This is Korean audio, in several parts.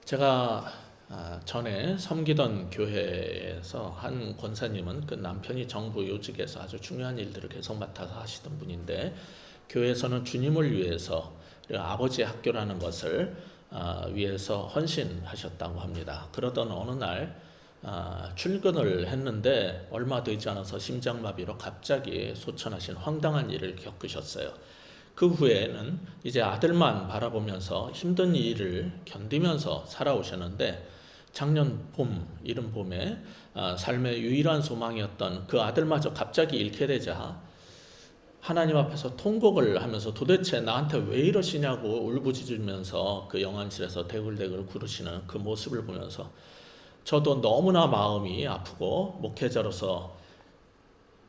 제가 전에 섬기던 교회에서 한 권사님은 그 남편이 정부 요직에서 아주 중요한 일들을 계속 맡아서 하시던 분인데, 교회에서는 주님을 위해서 아버지의 학교라는 것을 위해서 헌신하셨다고 합니다. 그러던 어느 날 출근을 했는데 얼마 되지 않아서 심장마비로 갑자기 소천하신 황당한 일을 겪으셨어요. 그 후에는 이제 아들만 바라보면서 힘든 일을 견디면서 살아오셨는데, 작년 봄, 이른 봄에 삶의 유일한 소망이었던 그 아들마저 갑자기 잃게 되자 하나님 앞에서 통곡을 하면서 도대체 나한테 왜 이러시냐고 울부짖으면서 그 영안실에서 대굴대굴 구르시는 그 모습을 보면서 저도 너무나 마음이 아프고, 목회자로서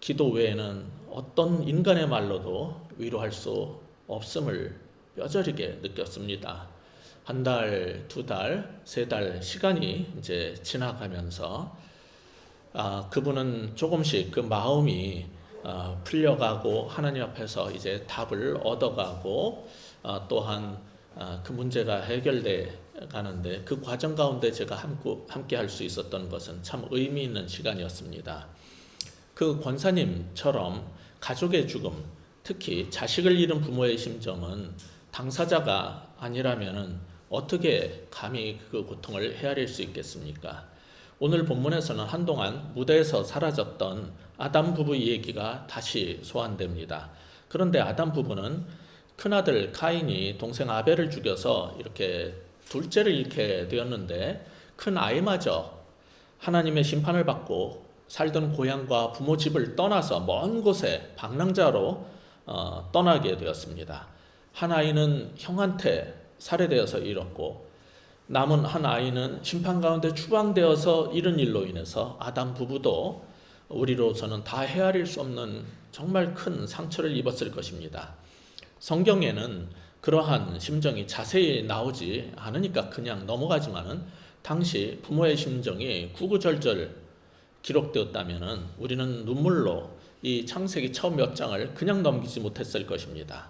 기도 외에는 어떤 인간의 말로도 위로할 수 없음을 뼈저리게 느꼈습니다. 한 달, 두 달, 세 달 시간이 이제 지나가면서 그분은 조금씩 그 마음이 풀려가고 하나님 앞에서 이제 답을 얻어가고 또한 그 문제가 해결돼 가는데, 그 과정 가운데 제가 함께 할 수 있었던 것은 참 의미 있는 시간이었습니다. 그 권사님처럼 가족의 죽음, 특히 자식을 잃은 부모의 심정은 당사자가 아니라면 어떻게 감히 그 고통을 헤아릴 수 있겠습니까? 오늘 본문에서는 한동안 무대에서 사라졌던 아담 부부 얘기가 다시 소환됩니다. 그런데 아담 부부는 큰아들 카인이 동생 아벨을 죽여서 이렇게 둘째를 잃게 되었는데, 큰 아이마저 하나님의 심판을 받고 살던 고향과 부모 집을 떠나서 먼 곳에 방랑자로 떠나게 되었습니다. 한 아이는 형한테 살해되어서 잃었고, 남은 한 아이는 심판 가운데 추방되어서 잃은 일로 인해서 아담 부부도 우리로서는 다 헤아릴 수 없는 정말 큰 상처를 입었을 것입니다. 성경에는 그러한 심정이 자세히 나오지 않으니까 그냥 넘어가지만은, 당시 부모의 심정이 구구절절 기록되었다면 우리는 눈물로 이 창세기 처음 몇 장을 그냥 넘기지 못했을 것입니다.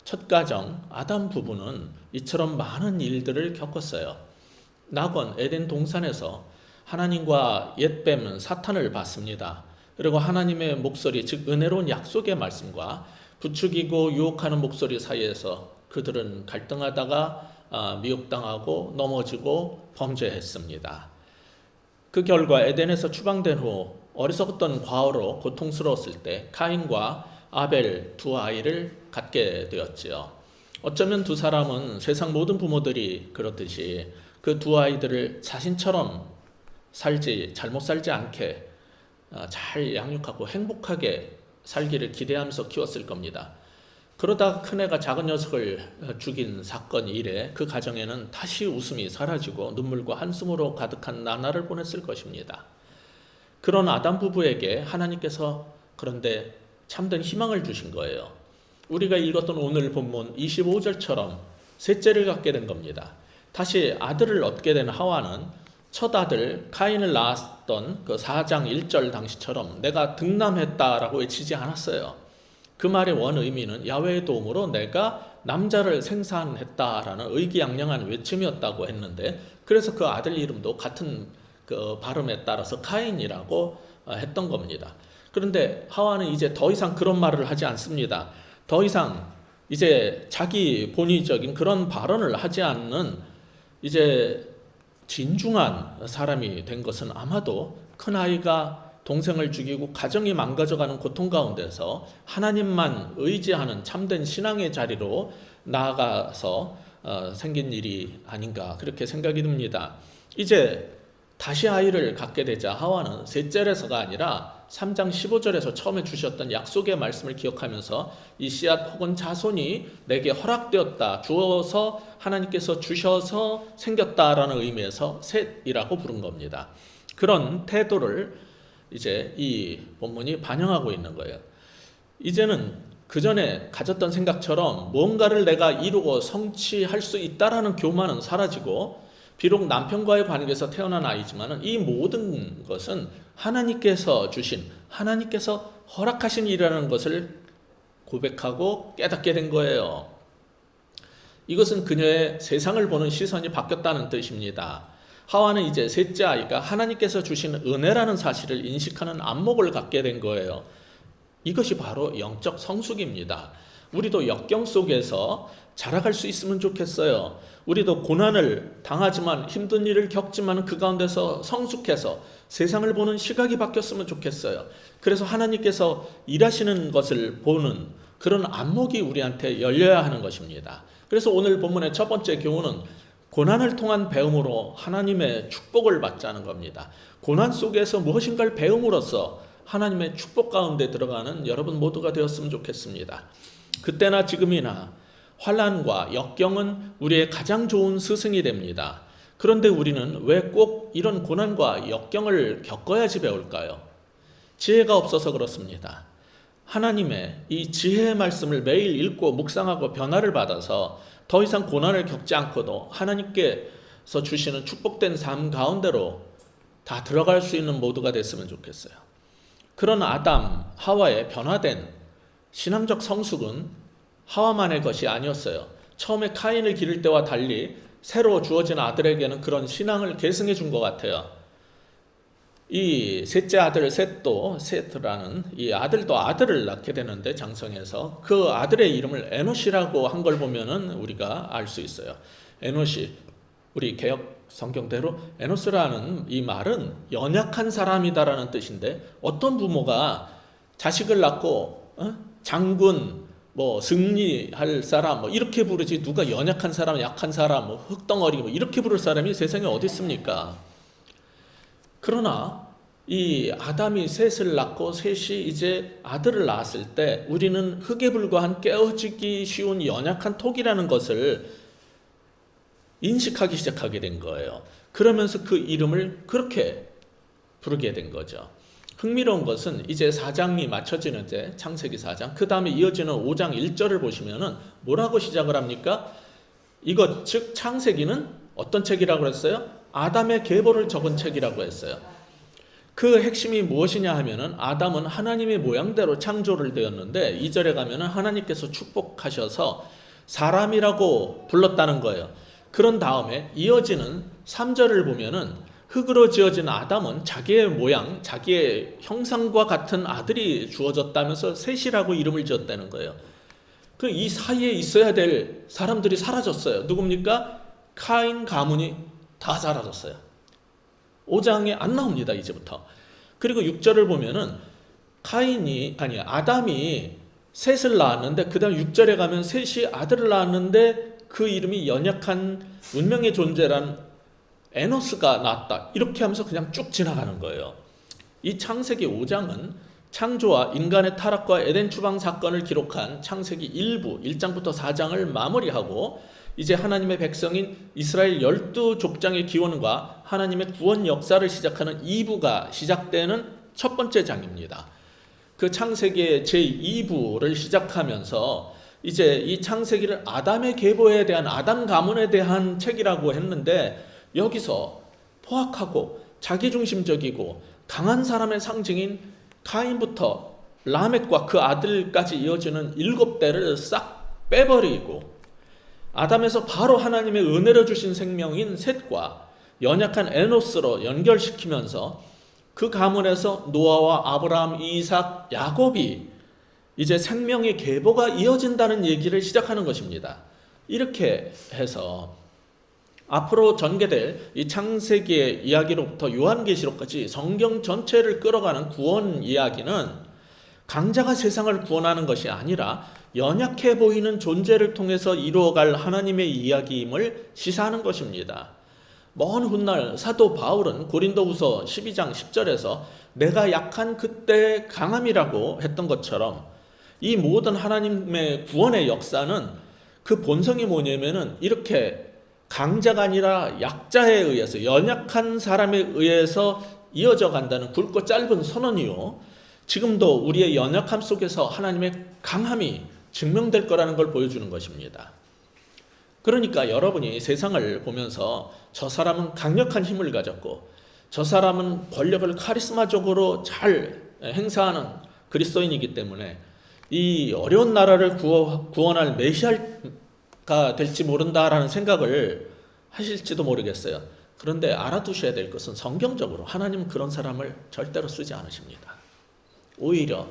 첫 가정 아담 부부는 이처럼 많은 일들을 겪었어요. 낙원 에덴 동산에서 하나님과 옛뱀 사탄을 봤습니다. 그리고 하나님의 목소리, 즉 은혜로운 약속의 말씀과 부추기고 유혹하는 목소리 사이에서 그들은 갈등하다가 미혹당하고 넘어지고 범죄했습니다. 그 결과 에덴에서 추방된 후 어리석었던 과거로 고통스러웠을 때 카인과 아벨 두 아이를 갖게 되었지요. 어쩌면 두 사람은 세상 모든 부모들이 그렇듯이 그 두 아이들을 자신처럼 잘못 살지 않게 잘 양육하고 행복하게 살기를 기대하면서 키웠을 겁니다. 그러다가 큰애가 작은 녀석을 죽인 사건 이래 그 가정에는 다시 웃음이 사라지고 눈물과 한숨으로 가득한 나날을 보냈을 것입니다. 그런 아담 부부에게 하나님께서 그런데 참된 희망을 주신 거예요. 우리가 읽었던 오늘 본문 25절처럼 셋째를 갖게 된 겁니다. 다시 아들을 얻게 된 하와는 첫 아들 카인을 낳았던 그 4장 1절 당시처럼 내가 득남했다라고 외치지 않았어요. 그 말의 원 의미는 야훼의 도움으로 내가 남자를 생산했다라는 의기양양한 외침이었다고 했는데, 그래서 그 아들 이름도 같은 그 발음에 따라서 카인이라고 했던 겁니다. 그런데 하와는 이제 더 이상 그런 말을 하지 않습니다. 더 이상 이제 자기 본의적인 그런 발언을 하지 않는 이제 진중한 사람이 된 것은 아마도 큰아이가 동생을 죽이고 가정이 망가져가는 고통 가운데서 하나님만 의지하는 참된 신앙의 자리로 나아가서 생긴 일이 아닌가, 그렇게 생각이 듭니다. 이제 다시 아이를 갖게 되자 하와는 셋째에서가 아니라 3장 15절에서 처음에 주셨던 약속의 말씀을 기억하면서 이 씨앗 혹은 자손이 내게 허락되었다, 주어서 하나님께서 주셔서 생겼다라는 의미에서 셋이라고 부른 겁니다. 그런 태도를 이제 이 본문이 반영하고 있는 거예요. 이제는 그 전에 가졌던 생각처럼 무언가를 내가 이루고 성취할 수 있다라는 교만은 사라지고, 비록 남편과의 관계에서 태어난 아이지만 이 모든 것은 하나님께서 주신, 하나님께서 허락하신 일이라는 것을 고백하고 깨닫게 된 거예요. 이것은 그녀의 세상을 보는 시선이 바뀌었다는 뜻입니다. 하와는 이제 셋째 아이가 하나님께서 주신 은혜라는 사실을 인식하는 안목을 갖게 된 거예요. 이것이 바로 영적 성숙입니다. 우리도 역경 속에서 자라갈 수 있으면 좋겠어요. 우리도 고난을 당하지만 힘든 일을 겪지만 그 가운데서 성숙해서 세상을 보는 시각이 바뀌었으면 좋겠어요. 그래서 하나님께서 일하시는 것을 보는 그런 안목이 우리한테 열려야 하는 것입니다. 그래서 오늘 본문의 첫 번째 교훈은 고난을 통한 배움으로 하나님의 축복을 받자는 겁니다. 고난 속에서 무엇인가를 배움으로써 하나님의 축복 가운데 들어가는 여러분 모두가 되었으면 좋겠습니다. 그때나 지금이나 환난과 역경은 우리의 가장 좋은 스승이 됩니다. 그런데 우리는 왜 꼭 이런 고난과 역경을 겪어야지 배울까요? 지혜가 없어서 그렇습니다. 하나님의 이 지혜의 말씀을 매일 읽고 묵상하고 변화를 받아서 더 이상 고난을 겪지 않고도 하나님께서 주시는 축복된 삶 가운데로 다 들어갈 수 있는 모두가 됐으면 좋겠어요. 그런 아담, 하와의 변화된 신앙적 성숙은 하와만의 것이 아니었어요. 처음에 카인을 기를 때와 달리 새로 주어진 아들에게는 그런 신앙을 계승해 준 것 같아요. 이 셋째 아들 셋도, 셋라는 이 아들도 아들을 낳게 되는데 장성해서 그 아들의 이름을 에노시라고 한 걸 보면은 우리가 알 수 있어요. 에노시, 우리 개역 성경대로 에노스라는 이 말은 연약한 사람이다라는 뜻인데, 어떤 부모가 자식을 낳고 장군, 승리할 사람 이렇게 부르지, 누가 연약한 사람, 약한 사람, 흙덩어리 이렇게 부를 사람이 세상에 어디 있습니까? 그러나 이 아담이 셋을 낳고 셋이 이제 아들을 낳았을 때 우리는 흙에 불과한 깨어지기 쉬운 연약한 톡이라는 것을 인식하기 시작하게 된 거예요. 그러면서 그 이름을 그렇게 부르게 된 거죠. 흥미로운 것은 이제 4장이 맞춰지는데, 창세기 4장, 그 다음에 이어지는 5장 1절을 보시면은 뭐라고 시작을 합니까? 이것 즉 창세기는 어떤 책이라고 했어요? 아담의 계보를 적은 책이라고 했어요. 그 핵심이 무엇이냐 하면은 아담은 하나님의 모양대로 창조를 되었는데 2절에 가면은 하나님께서 축복하셔서 사람이라고 불렀다는 거예요. 그런 다음에 이어지는 3절을 보면은 흙으로 지어진 아담은 자기의 모양, 자기의 형상과 같은 아들이 주어졌다면서 셋이라고 이름을 지었다는 거예요. 그 이 사이에 있어야 될 사람들이 사라졌어요. 누굽니까? 카인 가문이 다 사라졌어요. 5장에 안 나옵니다, 이제부터. 그리고 6절을 보면은 아담이 셋을 낳았는데 그 다음 6절에 가면 셋이 아들을 낳았는데 그 이름이 연약한 운명의 존재란 에노스가 낳았다. 이렇게 하면서 그냥 쭉 지나가는 거예요. 이 창세기 5장은 창조와 인간의 타락과 에덴 추방 사건을 기록한 창세기 1부 1장부터 4장을 마무리하고 이제 하나님의 백성인 이스라엘 12족장의 기원과 하나님의 구원 역사를 시작하는 2부가 시작되는 첫 번째 장입니다. 그 창세기의 제2부를 시작하면서 이제 이 창세기를 아담의 계보에 대한, 아담 가문에 대한 책이라고 했는데, 여기서 포악하고 자기중심적이고 강한 사람의 상징인 카인부터 라멕과 그 아들까지 이어지는 7대를 싹 빼버리고 아담에서 바로 하나님의 은혜로 주신 생명인 셋과 연약한 에노스로 연결시키면서 그 가문에서 노아와 아브라함, 이삭, 야곱이 이제 생명의 계보가 이어진다는 얘기를 시작하는 것입니다. 이렇게 해서 앞으로 전개될 이 창세기의 이야기로부터 요한계시록까지 성경 전체를 끌어가는 구원 이야기는 강자가 세상을 구원하는 것이 아니라 연약해 보이는 존재를 통해서 이루어갈 하나님의 이야기임을 시사하는 것입니다. 먼 훗날 사도 바울은 고린도후서 12장 10절에서 내가 약한 그때의 강함이라고 했던 것처럼 이 모든 하나님의 구원의 역사는 그 본성이 뭐냐면은 이렇게 강자가 아니라 약자에 의해서, 연약한 사람에 의해서 이어져 간다는 굵고 짧은 선언이요, 지금도 우리의 연약함 속에서 하나님의 강함이 증명될 거라는 걸 보여주는 것입니다. 그러니까 여러분이 세상을 보면서 저 사람은 강력한 힘을 가졌고 저 사람은 권력을 카리스마적으로 잘 행사하는 그리스도인이기 때문에 이 어려운 나라를 구원할 메시아를 될지 모른다라는 생각을 하실지도 모르겠어요. 그런데 알아두셔야 될 것은 성경적으로 하나님은 그런 사람을 절대로 쓰지 않으십니다. 오히려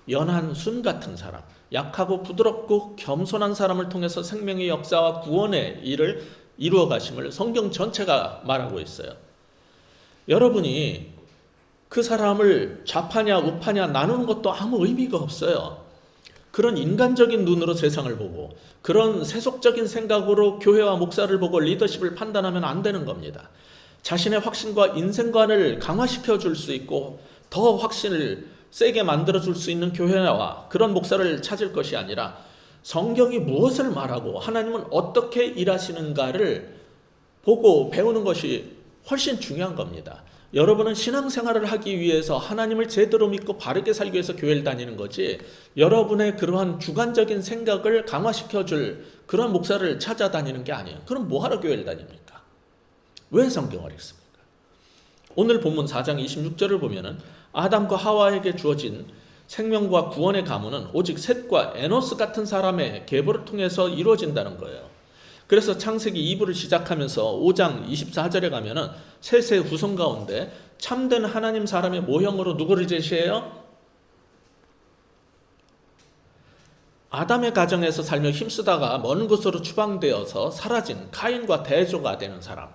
연한 순 같은 사람, 약하고 부드럽고 겸손한 사람을 통해서 생명의 역사와 구원의 일을 이루어 가심을 성경 전체가 말하고 있어요. 여러분이 그 사람을 좌파냐 우파냐 나누는 것도 아무 의미가 없어요. 그런 인간적인 눈으로 세상을 보고 그런 세속적인 생각으로 교회와 목사를 보고 리더십을 판단하면 안 되는 겁니다. 자신의 확신과 인생관을 강화시켜 줄 수 있고 더 확신을 세게 만들어 줄 수 있는 교회와 그런 목사를 찾을 것이 아니라 성경이 무엇을 말하고 하나님은 어떻게 일하시는가를 보고 배우는 것이 훨씬 중요한 겁니다. 여러분은 신앙생활을 하기 위해서 하나님을 제대로 믿고 바르게 살기 위해서 교회를 다니는 거지, 여러분의 그러한 주관적인 생각을 강화시켜줄 그런 목사를 찾아다니는 게 아니에요. 그럼 뭐하러 교회를 다닙니까? 왜 성경을 읽습니까? 오늘 본문 4장 26절을 보면은 아담과 하와에게 주어진 생명과 구원의 가문은 오직 셋과 에노스 같은 사람의 계보를 통해서 이루어진다는 거예요. 그래서 창세기 2부를 시작하면서 5장 24절에 가면은 셋의 후손 가운데 참된 하나님 사람의 모형으로 누구를 제시해요? 아담의 가정에서 살며 힘쓰다가 먼 곳으로 추방되어서 사라진 카인과 대조가 되는 사람,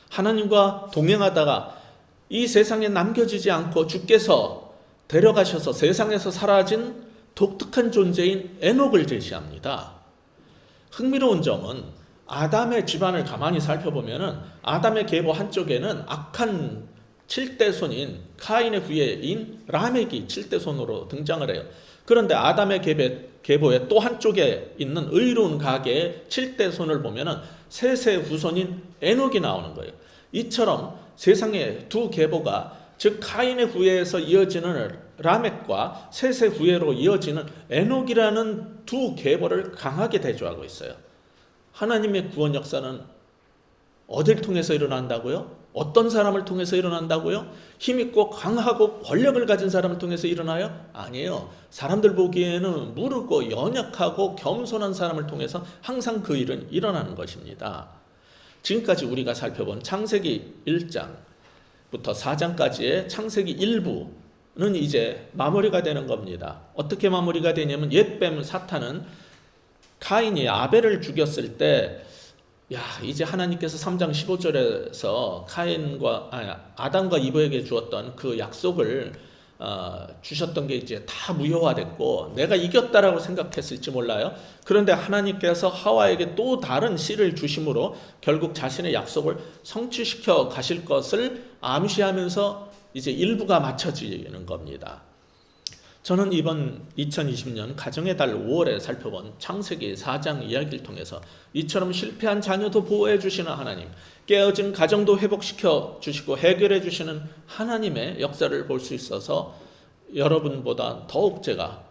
하나님과 동행하다가 이 세상에 남겨지지 않고 주께서 데려가셔서 세상에서 사라진 독특한 존재인 에녹을 제시합니다. 흥미로운 점은 아담의 집안을 가만히 살펴보면은 아담의 계보 한쪽에는 악한 7대 손인 카인의 후예인 라멕이 7대 손으로 등장을 해요. 그런데 아담의 계보의 또 한쪽에 있는 의로운 가게의 7대 손을 보면은 셋의 후손인 에녹이 나오는 거예요. 이처럼 세상의 두 계보가, 즉 카인의 후예에서 이어지는 라멕과 셋의 후예로 이어지는 에녹이라는 두 계보를 강하게 대조하고 있어요. 하나님의 구원 역사는 어딜 통해서 일어난다고요? 어떤 사람을 통해서 일어난다고요? 힘있고 강하고 권력을 가진 사람을 통해서 일어나요? 아니에요. 사람들 보기에는 무르고 연약하고 겸손한 사람을 통해서 항상 그 일은 일어나는 것입니다. 지금까지 우리가 살펴본 창세기 1장부터 4장까지의 창세기 1부는 이제 마무리가 되는 겁니다. 어떻게 마무리가 되냐면 옛뱀 사탄은 카인이 아벨을 죽였을 때, 이제 하나님께서 3장 15절에서 아담과 이브에게 주었던 그 약속을 주셨던 게 이제 다 무효화됐고 내가 이겼다라고 생각했을지 몰라요. 그런데 하나님께서 하와에게 또 다른 씨를 주심으로 결국 자신의 약속을 성취시켜 가실 것을 암시하면서 이제 일부가 맞춰지는 겁니다. 저는 이번 2020년 가정의 달 5월에 살펴본 창세기 4장 이야기를 통해서 이처럼 실패한 자녀도 보호해 주시는 하나님, 깨어진 가정도 회복시켜 주시고 해결해 주시는 하나님의 역사를 볼 수 있어서 여러분보다 더욱 제가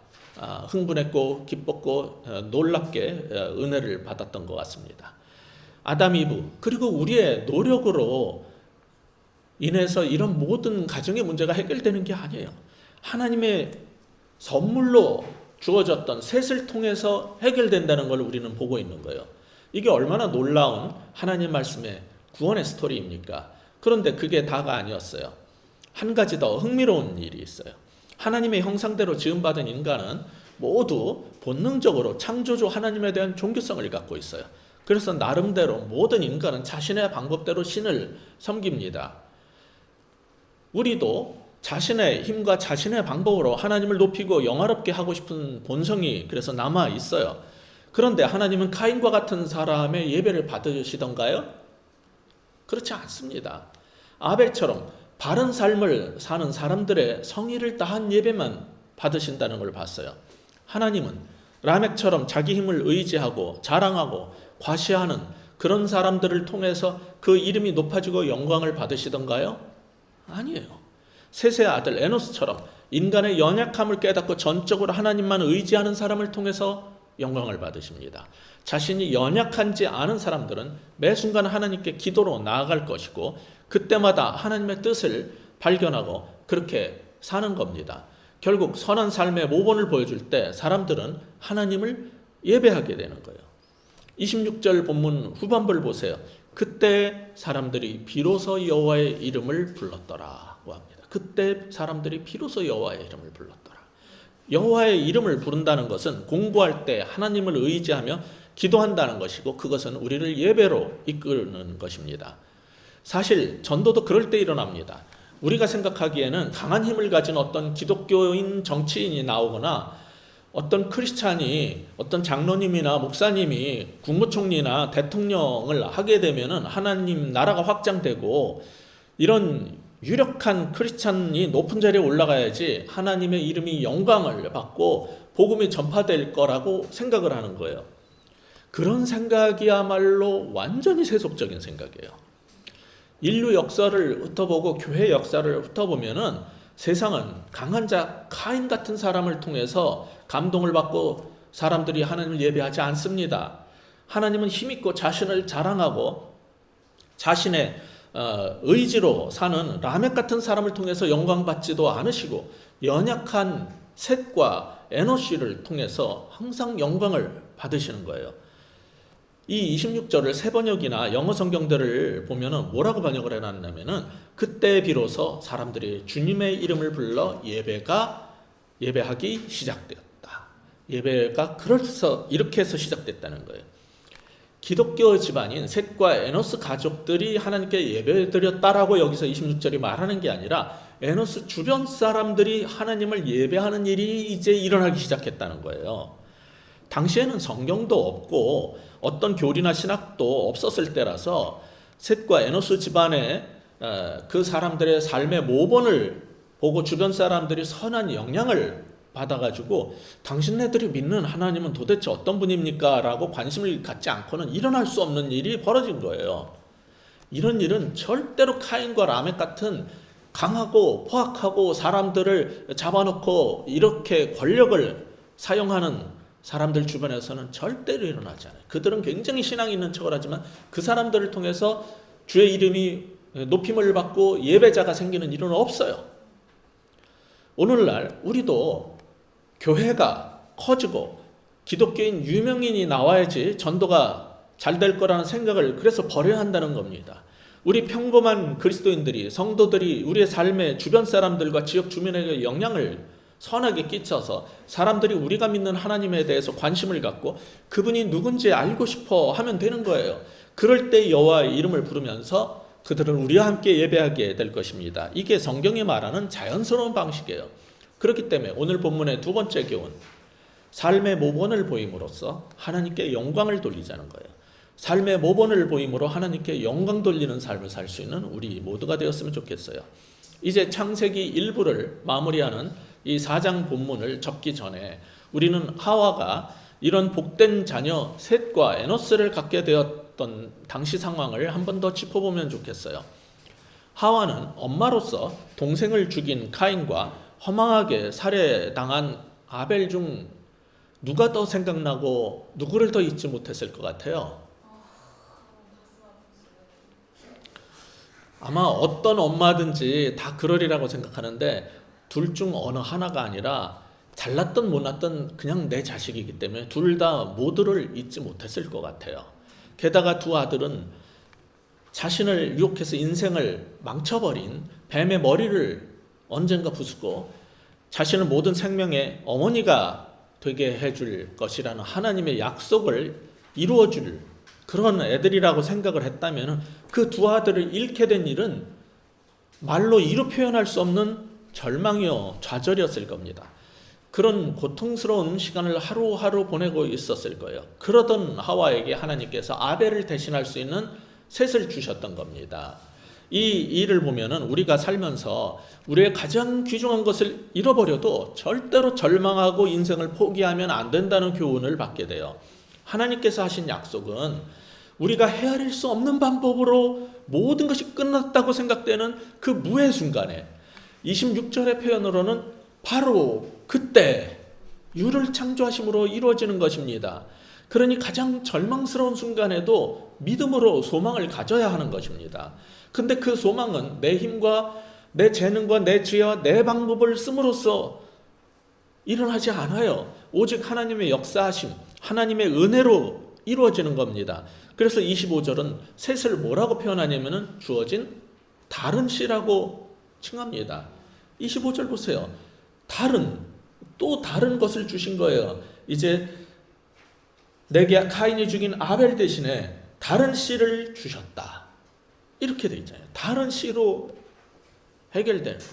흥분했고 기뻤고 놀랍게 은혜를 받았던 것 같습니다. 아담 이브 그리고 우리의 노력으로 인해서 이런 모든 가정의 문제가 해결되는 게 아니에요. 하나님의 선물로 주어졌던 셋을 통해서 해결된다는 걸 우리는 보고 있는 거예요. 이게 얼마나 놀라운 하나님 말씀의 구원의 스토리입니까? 그런데 그게 다가 아니었어요. 한 가지 더 흥미로운 일이 있어요. 하나님의 형상대로 지음받은 인간은 모두 본능적으로 창조주 하나님에 대한 종교성을 갖고 있어요. 그래서 나름대로 모든 인간은 자신의 방법대로 신을 섬깁니다. 우리도 자신의 힘과 자신의 방법으로 하나님을 높이고 영화롭게 하고 싶은 본성이 그래서 남아 있어요. 그런데 하나님은 카인과 같은 사람의 예배를 받으시던가요? 그렇지 않습니다. 아벨처럼 바른 삶을 사는 사람들의 성의를 다한 예배만 받으신다는 걸 봤어요. 하나님은 라멕처럼 자기 힘을 의지하고 자랑하고 과시하는 그런 사람들을 통해서 그 이름이 높아지고 영광을 받으시던가요? 아니에요. 셋의 아들 에노스처럼 인간의 연약함을 깨닫고 전적으로 하나님만 의지하는 사람을 통해서 영광을 받으십니다. 자신이 연약한지 아는 사람들은 매 순간 하나님께 기도로 나아갈 것이고 그때마다 하나님의 뜻을 발견하고 그렇게 사는 겁니다. 결국 선한 삶의 모본을 보여줄 때 사람들은 하나님을 예배하게 되는 거예요. 26절 본문 후반부를 보세요. 그때 사람들이 비로소 여호와의 이름을 불렀더라고 합니다. 그때 사람들이 비로소 여호와의 이름을 불렀더라. 여호와의 이름을 부른다는 것은 공부할 때 하나님을 의지하며 기도한다는 것이고, 그것은 우리를 예배로 이끄는 것입니다. 사실 전도도 그럴 때 일어납니다. 우리가 생각하기에는 강한 힘을 가진 어떤 기독교인 정치인이 나오거나 어떤 크리스찬이, 어떤 장로님이나 목사님이 국무총리나 대통령을 하게 되면은 하나님 나라가 확장되고, 이런 유력한 크리스찬이 높은 자리에 올라가야지 하나님의 이름이 영광을 받고 복음이 전파될 거라고 생각을 하는 거예요. 그런 생각이야말로 완전히 세속적인 생각이에요. 인류 역사를 훑어보고 교회 역사를 훑어보면은 세상은 강한 자 카인 같은 사람을 통해서 감동을 받고 사람들이 하나님을 예배하지 않습니다. 하나님은 힘있고 자신을 자랑하고 자신의 의지로 사는 라멕 같은 사람을 통해서 영광 받지도 않으시고, 연약한 셋과 에노시를 통해서 항상 영광을 받으시는 거예요. 이 26절을 세 번역이나 영어 성경들을 보면은 뭐라고 번역을 해놨냐면은, 그때 비로소 사람들이 주님의 이름을 불러 예배하기 시작되었다. 예배가 그래서 이렇게 해서 시작됐다는 거예요. 기독교 집안인 셋과 에노스 가족들이 하나님께 예배드렸다라고 여기서 26절이 말하는 게 아니라, 에노스 주변 사람들이 하나님을 예배하는 일이 이제 일어나기 시작했다는 거예요. 당시에는 성경도 없고 어떤 교리나 신학도 없었을 때라서 셋과 에노스 집안의 그 사람들의 삶의 모본을 보고 주변 사람들이 선한 영향을 받아가지고 당신네들이 믿는 하나님은 도대체 어떤 분입니까? 라고 관심을 갖지 않고는 일어날 수 없는 일이 벌어진 거예요. 이런 일은 절대로 카인과 라멕 같은 강하고 포악하고 사람들을 잡아놓고 이렇게 권력을 사용하는 사람들 주변에서는 절대로 일어나지 않아요. 그들은 굉장히 신앙이 있는 척을 하지만 그 사람들을 통해서 주의 이름이 높임을 받고 예배자가 생기는 일은 없어요. 오늘날 우리도 교회가 커지고 기독교인 유명인이 나와야지 전도가 잘 될 거라는 생각을 그래서 버려야 한다는 겁니다. 우리 평범한 그리스도인들이, 성도들이 우리의 삶에 주변 사람들과 지역 주민에게 영향을 선하게 끼쳐서 사람들이 우리가 믿는 하나님에 대해서 관심을 갖고 그분이 누군지 알고 싶어 하면 되는 거예요. 그럴 때 여호와의 이름을 부르면서 그들은 우리와 함께 예배하게 될 것입니다. 이게 성경이 말하는 자연스러운 방식이에요. 그렇기 때문에 오늘 본문의 두 번째 교훈, 삶의 모본을 보임으로써 하나님께 영광을 돌리자는 거예요. 삶의 모본을 보임으로 하나님께 영광 돌리는 삶을 살 수 있는 우리 모두가 되었으면 좋겠어요. 이제 창세기 일부를 마무리하는 이 4장 본문을 접기 전에 우리는 하와가 이런 복된 자녀 셋과 에노스를 갖게 되었던 당시 상황을 한 번 더 짚어보면 좋겠어요. 하와는 엄마로서 동생을 죽인 카인과 허망하게 살해당한 아벨 중 누가 더 생각나고 누구를 더 잊지 못했을 것 같아요? 아마 어떤 엄마든지 다 그러리라고 생각하는데, 둘 중 어느 하나가 아니라 잘났든 못났든 그냥 내 자식이기 때문에 둘 다 모두를 잊지 못했을 것 같아요. 게다가 두 아들은 자신을 유혹해서 인생을 망쳐버린 뱀의 머리를 언젠가 부수고 자신을 모든 생명의 어머니가 되게 해줄 것이라는 하나님의 약속을 이루어줄 그런 애들이라고 생각을 했다면 그 두 아들을 잃게 된 일은 말로 이루 표현할 수 없는 절망이요 좌절이었을 겁니다. 그런 고통스러운 시간을 하루하루 보내고 있었을 거예요. 그러던 하와에게 하나님께서 아벨을 대신할 수 있는 셋을 주셨던 겁니다. 이 일을 보면은 우리가 살면서 우리의 가장 귀중한 것을 잃어버려도 절대로 절망하고 인생을 포기하면 안 된다는 교훈을 받게 돼요. 하나님께서 하신 약속은 우리가 헤아릴 수 없는 방법으로 모든 것이 끝났다고 생각되는 그 무의 순간에 26절의 표현으로는 바로 그때 유를 창조하심으로 이루어지는 것입니다. 그러니 가장 절망스러운 순간에도 믿음으로 소망을 가져야 하는 것입니다. 근데 그 소망은 내 힘과 내 재능과 내 지혜와 내 방법을 씀으로써 일어나지 않아요. 오직 하나님의 역사하심, 하나님의 은혜로 이루어지는 겁니다. 그래서 25절은 셋을 뭐라고 표현하냐면은 주어진 다른 씨라고 칭합니다. 25절 보세요. 또 다른 것을 주신 거예요. 이제 내게 카인이 죽인 아벨 대신에 다른 씨를 주셨다. 이렇게 돼 있잖아요. 다른 씨로 해결되는 거예요.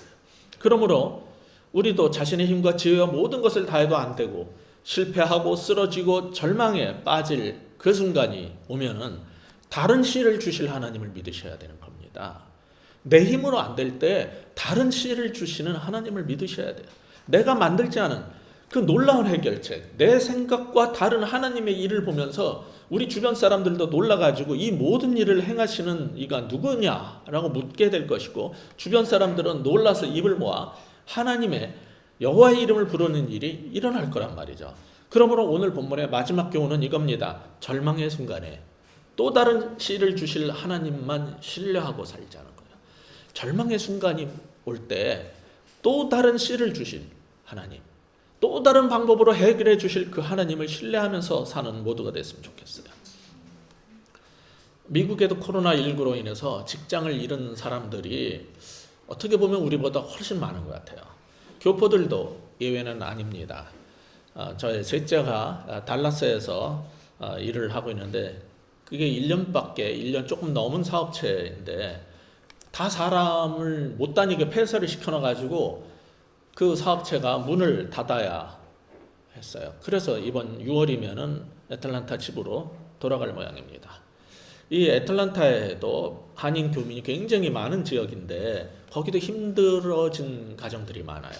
그러므로 우리도 자신의 힘과 지혜와 모든 것을 다해도 안 되고 실패하고 쓰러지고 절망에 빠질 그 순간이 오면은 다른 씨를 주실 하나님을 믿으셔야 되는 겁니다. 내 힘으로 안 될 때 다른 씨를 주시는 하나님을 믿으셔야 돼요. 내가 만들지 않은 그 놀라운 해결책, 내 생각과 다른 하나님의 일을 보면서 우리 주변 사람들도 놀라가지고 이 모든 일을 행하시는 이가 누구냐라고 묻게 될 것이고, 주변 사람들은 놀라서 입을 모아 하나님의 여호와의 이름을 부르는 일이 일어날 거란 말이죠. 그러므로 오늘 본문의 마지막 교훈은 이겁니다. 절망의 순간에 또 다른 씨를 주실 하나님만 신뢰하고 살자는 거예요. 절망의 순간이 올 때 또 다른 씨를 주실 하나님, 또 다른 방법으로 해결해 주실 그 하나님을 신뢰하면서 사는 모두가 됐으면 좋겠어요. 미국에도 코로나19로 인해서 직장을 잃은 사람들이 어떻게 보면 우리보다 훨씬 많은 것 같아요. 교포들도 예외는 아닙니다. 저의 셋째가 달라스에서 일을 하고 있는데 그게 1년 조금 넘은 사업체인데 다 사람을 못 다니게 폐쇄를 시켜놔가지고 그 사업체가 문을 닫아야 했어요. 그래서 이번 6월이면은 애틀란타 집으로 돌아갈 모양입니다. 이 애틀란타에도 한인 교민이 굉장히 많은 지역인데 거기도 힘들어진 가정들이 많아요.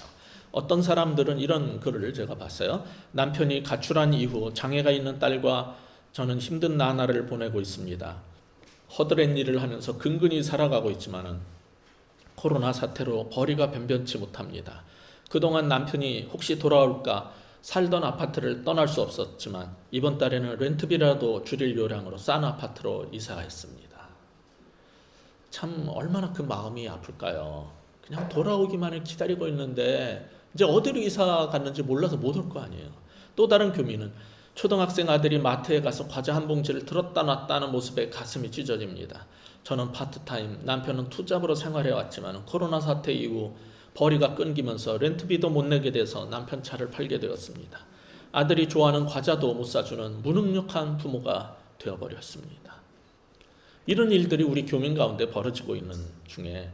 어떤 사람들은 이런 글을 제가 봤어요. 남편이 가출한 이후 장애가 있는 딸과 저는 힘든 나날을 보내고 있습니다. 허드렛 일을 하면서 근근히 살아가고 있지만은 코로나 사태로 벌이가 변변치 못합니다. 그동안 남편이 혹시 돌아올까 살던 아파트를 떠날 수 없었지만 이번 달에는 렌트비라도 줄일 요량으로 싼 아파트로 이사했습니다. 참 얼마나 그 마음이 아플까요? 그냥 돌아오기만을 기다리고 있는데 이제 어디로 이사 갔는지 몰라서 못 올 거 아니에요. 또 다른 교민은 초등학생 아들이 마트에 가서 과자 한 봉지를 들었다 놨다 하는 모습에 가슴이 찢어집니다. 저는 파트타임, 남편은 투잡으로 생활해왔지만 코로나 사태 이후 벌이가 끊기면서 렌트비도 못 내게 돼서 남편 차를 팔게 되었습니다. 아들이 좋아하는 과자도 못 사주는 무능력한 부모가 되어버렸습니다. 이런 일들이 우리 교민 가운데 벌어지고 있는 중에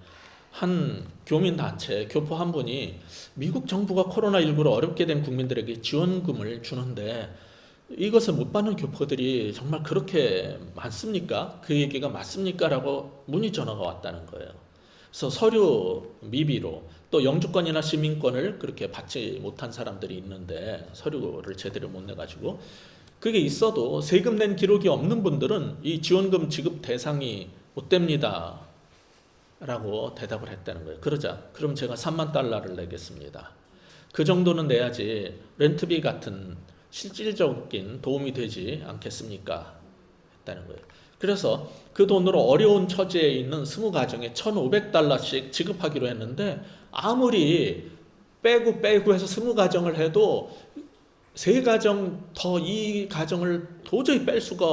한 교민단체 교포 한 분이 미국 정부가 코로나19로 어렵게 된 국민들에게 지원금을 주는데 이것을 못 받는 교포들이 정말 그렇게 많습니까? 그 얘기가 맞습니까? 라고 문의 전화가 왔다는 거예요. 그래서 서류 미비로 또 영주권이나 시민권을 그렇게 받지 못한 사람들이 있는데 서류를 제대로 못 내가지고 그게 있어도 세금 낸 기록이 없는 분들은 이 지원금 지급 대상이 못 됩니다 라고 대답을 했다는 거예요. 그러자 그럼 제가 3만 달러를 내겠습니다. 그 정도는 내야지 렌트비 같은 실질적인 도움이 되지 않겠습니까? 했다는 거예요. 그래서 그 돈으로 어려운 처지에 있는 20가정에 1,500달러씩 지급하기로 했는데 아무리 빼고 해서 20가정을 해도 3가정 더 이 가정을 도저히 뺄 수가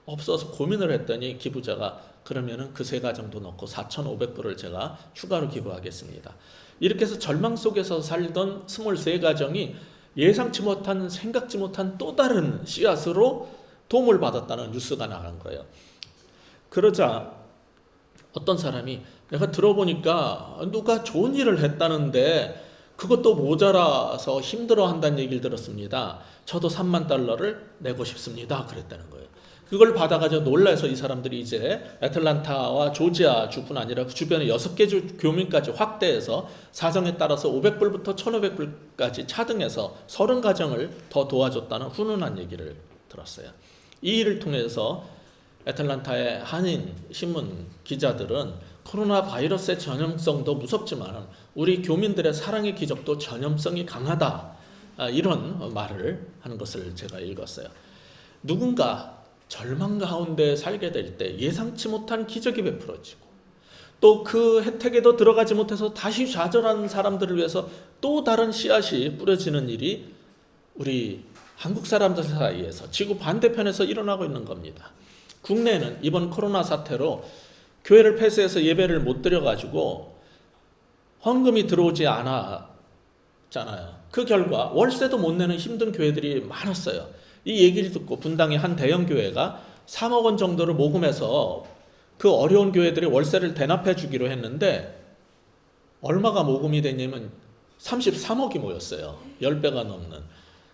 없어서 고민을 했더니 기부자가 그러면은 그 3가정도 넣고 4,500불을 제가 추가로 기부하겠습니다. 이렇게 해서 절망 속에서 살던 23가정이 예상치 못한 생각지 못한 또 다른 씨앗으로 도움을 받았다는 뉴스가 나간 거예요. 그러자 어떤 사람이 내가 들어보니까 누가 좋은 일을 했다는데 그것도 모자라서 힘들어한다는 얘기를 들었습니다. 저도 3만 달러를 내고 싶습니다. 그랬다는 거예요. 그걸 받아가지고 놀라서 이 사람들이 이제 애틀란타와 조지아 주뿐 아니라 그 주변에 6개 주 교민까지 확대해서 사정에 따라서 500불부터 1,500불까지 차등해서 30가정을 더 도와줬다는 훈훈한 얘기를 들었어요. 이 일을 통해서 애틀란타의 한인 신문 기자들은 코로나 바이러스의 전염성도 무섭지만 우리 교민들의 사랑의 기적도 전염성이 강하다, 이런 말을 하는 것을 제가 읽었어요. 누군가 절망 가운데 살게 될 때 예상치 못한 기적이 베풀어지고 또 그 혜택에도 들어가지 못해서 다시 좌절하는 사람들을 위해서 또 다른 씨앗이 뿌려지는 일이 우리 한국 사람들 사이에서 지구 반대편에서 일어나고 있는 겁니다. 국내는 이번 코로나 사태로 교회를 폐쇄해서 예배를 못 드려가지고 헌금이 들어오지 않았잖아요. 그 결과 월세도 못 내는 힘든 교회들이 많았어요. 이 얘기를 듣고 분당의 한 대형 교회가 3억 원 정도를 모금해서 그 어려운 교회들이 월세를 대납해 주기로 했는데 얼마가 모금이 됐냐면 33억이 모였어요. 10배가 넘는.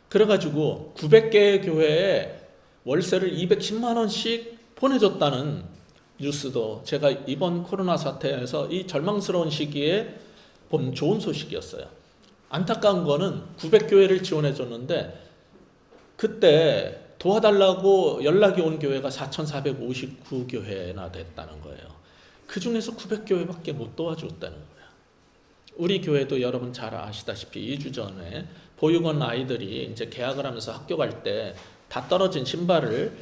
그래가지고 900개의 교회에 월세를 210만 원씩 보내줬다는 뉴스도 제가 이번 코로나 사태에서 이 절망스러운 시기에 본 좋은 소식이었어요. 안타까운 거는 900교회를 지원해 줬는데 그때 도와달라고 연락이 온 교회가 4,459교회나 됐다는 거예요. 그 중에서 900교회밖에 못 도와줬다는 거예요. 우리 교회도 여러분 잘 아시다시피 2주 전에 보육원 아이들이 이제 개학을 하면서 학교 갈 때 다 떨어진 신발을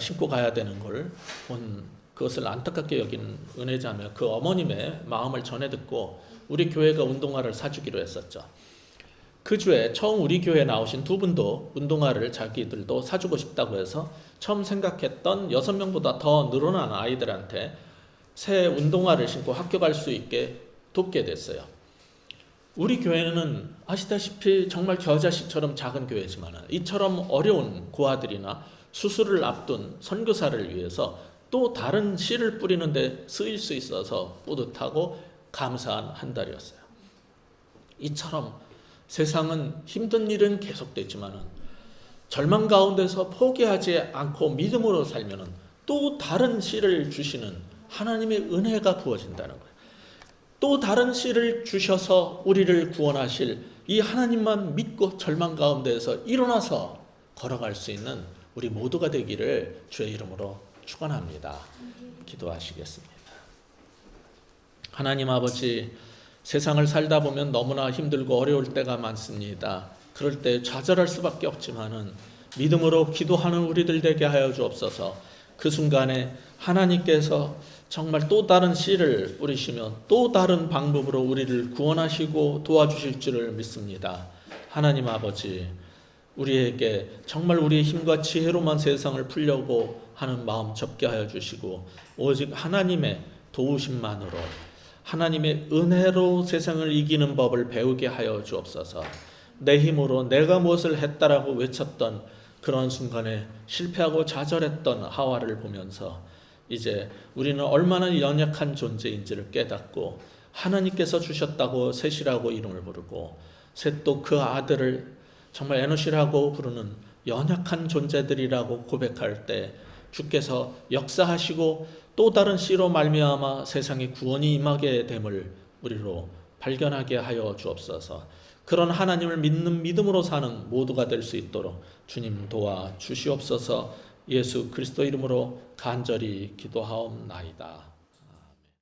신고 가야 되는 걸 본 그것을 안타깝게 여긴 은혜자며 그 어머님의 마음을 전해 듣고 우리 교회가 운동화를 사주기로 했었죠. 그 주에 처음 우리 교회에 나오신 두 분도 운동화를 자기들도 사주고 싶다고 해서 처음 생각했던 6명보다 더 늘어난 아이들한테 새 운동화를 신고 학교 갈 수 있게 돕게 됐어요. 우리 교회는 아시다시피 정말 겨자씨처럼 작은 교회지만 이처럼 어려운 고아들이나 수술을 앞둔 선교사를 위해서 또 다른 씨를 뿌리는 데 쓰일 수 있어서 뿌듯하고 감사한 한 달이었어요. 이처럼 세상은 힘든 일은 계속되지만 절망 가운데서 포기하지 않고 믿음으로 살면 또 다른 씨를 주시는 하나님의 은혜가 부어진다는 거예요. 또 다른 씨를 주셔서 우리를 구원하실 이 하나님만 믿고 절망 가운데에서 일어나서 걸어갈 수 있는 우리 모두가 되기를 주의 이름으로 축원합니다. 기도하시겠습니다. 하나님 아버지, 세상을 살다 보면 너무나 힘들고 어려울 때가 많습니다. 그럴 때 좌절할 수밖에 없지만은 믿음으로 기도하는 우리들 되게 하여 주옵소서. 그 순간에 하나님께서 정말 또 다른 씨를 뿌리시며 또 다른 방법으로 우리를 구원하시고 도와주실 줄을 믿습니다. 하나님 아버지, 우리에게 정말 우리의 힘과 지혜로만 세상을 풀려고 하는 마음 접게 하여 주시고 오직 하나님의 도우심만으로 하나님의 은혜로 세상을 이기는 법을 배우게 하여 주옵소서. 내 힘으로 내가 무엇을 했다라고 외쳤던 그런 순간에 실패하고 좌절했던 하와를 보면서 이제 우리는 얼마나 연약한 존재인지를 깨닫고 하나님께서 주셨다고 셋이라고 이름을 부르고 셋 또 그 아들을 정말 에노시라고 부르는 연약한 존재들이라고 고백할 때 주께서 역사하시고 또 다른 씨로 말미암아 세상에 구원이 임하게 됨을 우리로 발견하게 하여 주옵소서. 그런 하나님을 믿는 믿음으로 사는 모두가 될 수 있도록 주님 도와 주시옵소서. 예수 그리스도 이름으로 간절히 기도하옵나이다.